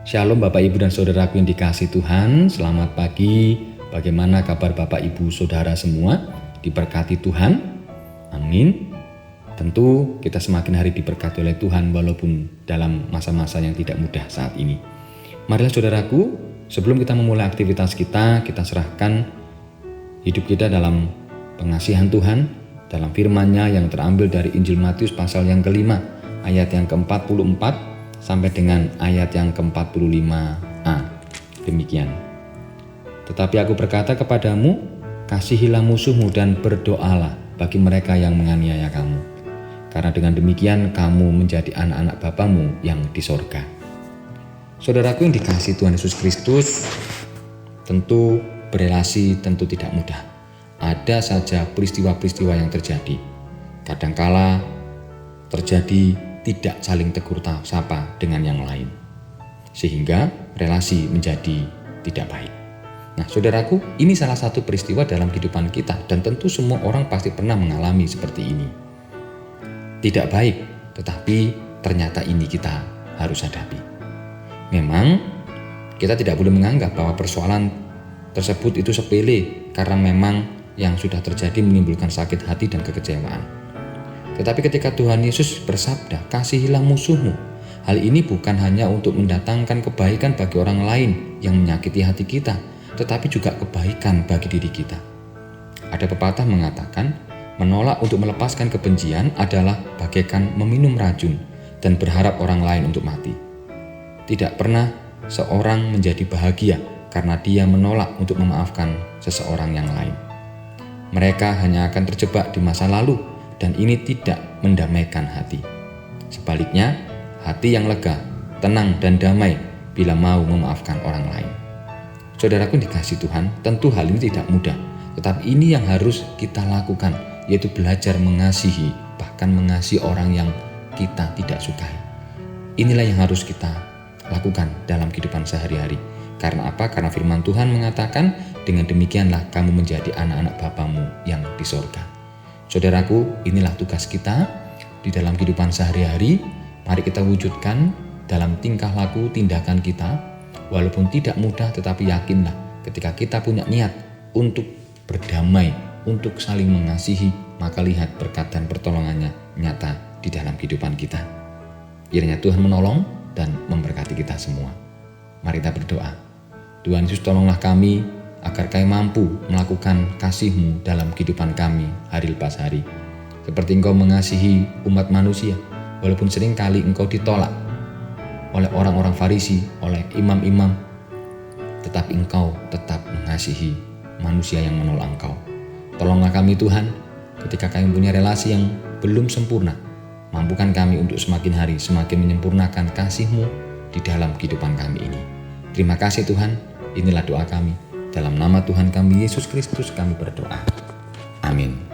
Shalom Bapak Ibu dan Saudaraku yang dikasihi Tuhan, selamat pagi. Bagaimana kabar Bapak Ibu Saudara semua? Diberkati Tuhan, amin. Tentu kita semakin hari diberkati oleh Tuhan walaupun dalam masa-masa yang tidak mudah saat ini. Marilah saudaraku, sebelum kita memulai aktivitas kita serahkan hidup kita dalam pengasihan Tuhan, dalam firman-Nya yang terambil dari Injil Matius pasal yang kelima, ayat yang ke-44 sampai dengan ayat yang ke-45a. Demikian. Tetapi aku berkata kepadamu, kasihilah musuhmu dan berdoalah bagi mereka yang menganiaya kamu. Karena dengan demikian kamu menjadi anak-anak Bapamu yang di sorga. Saudaraku yang dikasihi Tuhan Yesus Kristus, tentu berelasi tentu tidak mudah. Ada saja peristiwa-peristiwa yang terjadi. Kadangkala terjadi tidak saling tegur sapa dengan yang lain, sehingga relasi menjadi tidak baik. Nah saudaraku, ini salah satu peristiwa dalam kehidupan kita dan tentu semua orang pasti pernah mengalami seperti ini. Tidak baik, tetapi ternyata ini kita harus hadapi. Memang kita tidak boleh menganggap bahwa persoalan tersebut itu sepele karena memang yang sudah terjadi menimbulkan sakit hati dan kekecewaan. Tetapi ketika Tuhan Yesus bersabda, kasihilah musuhmu, hal ini bukan hanya untuk mendatangkan kebaikan bagi orang lain yang menyakiti hati kita, tetapi juga kebaikan bagi diri kita. Ada pepatah mengatakan, menolak untuk melepaskan kebencian adalah bagaikan meminum racun dan berharap orang lain untuk mati. Tidak pernah seorang menjadi bahagia karena dia menolak untuk memaafkan seseorang yang lain. Mereka hanya akan terjebak di masa lalu, dan ini tidak mendamaikan hati. Sebaliknya, hati yang lega, tenang dan damai bila mau memaafkan orang lain. Saudaraku dikasihi Tuhan, tentu hal ini tidak mudah, tetapi ini yang harus kita lakukan, yaitu belajar mengasihi, bahkan mengasihi orang yang kita tidak sukai. Inilah yang harus kita lakukan dalam kehidupan sehari-hari. Karena apa? Karena firman Tuhan mengatakan, dengan demikianlah kamu menjadi anak-anak Bapamu yang di sorga. Saudaraku, inilah tugas kita di dalam kehidupan sehari-hari. Mari kita wujudkan dalam tingkah laku tindakan kita. Walaupun tidak mudah, tetapi yakinlah ketika kita punya niat untuk berdamai, untuk saling mengasihi, maka lihat berkat dan pertolongannya nyata di dalam kehidupan kita. Kiranya Tuhan menolong dan memberkati kita semua. Mari kita berdoa. Tuhan Yesus, tolonglah kami agar kami mampu melakukan kasih-Mu dalam kehidupan kami hari lepas hari. Seperti Engkau mengasihi umat manusia, walaupun sering kali Engkau ditolak oleh orang-orang Farisi, oleh imam-imam, tetapi Engkau tetap mengasihi manusia yang menolak Engkau. Tolonglah kami Tuhan, ketika kami punya relasi yang belum sempurna, mampukan kami untuk semakin hari semakin menyempurnakan kasih-Mu di dalam kehidupan kami ini. Terima kasih Tuhan, inilah doa kami. Dalam nama Tuhan kami Yesus Kristus kami berdoa. Amin.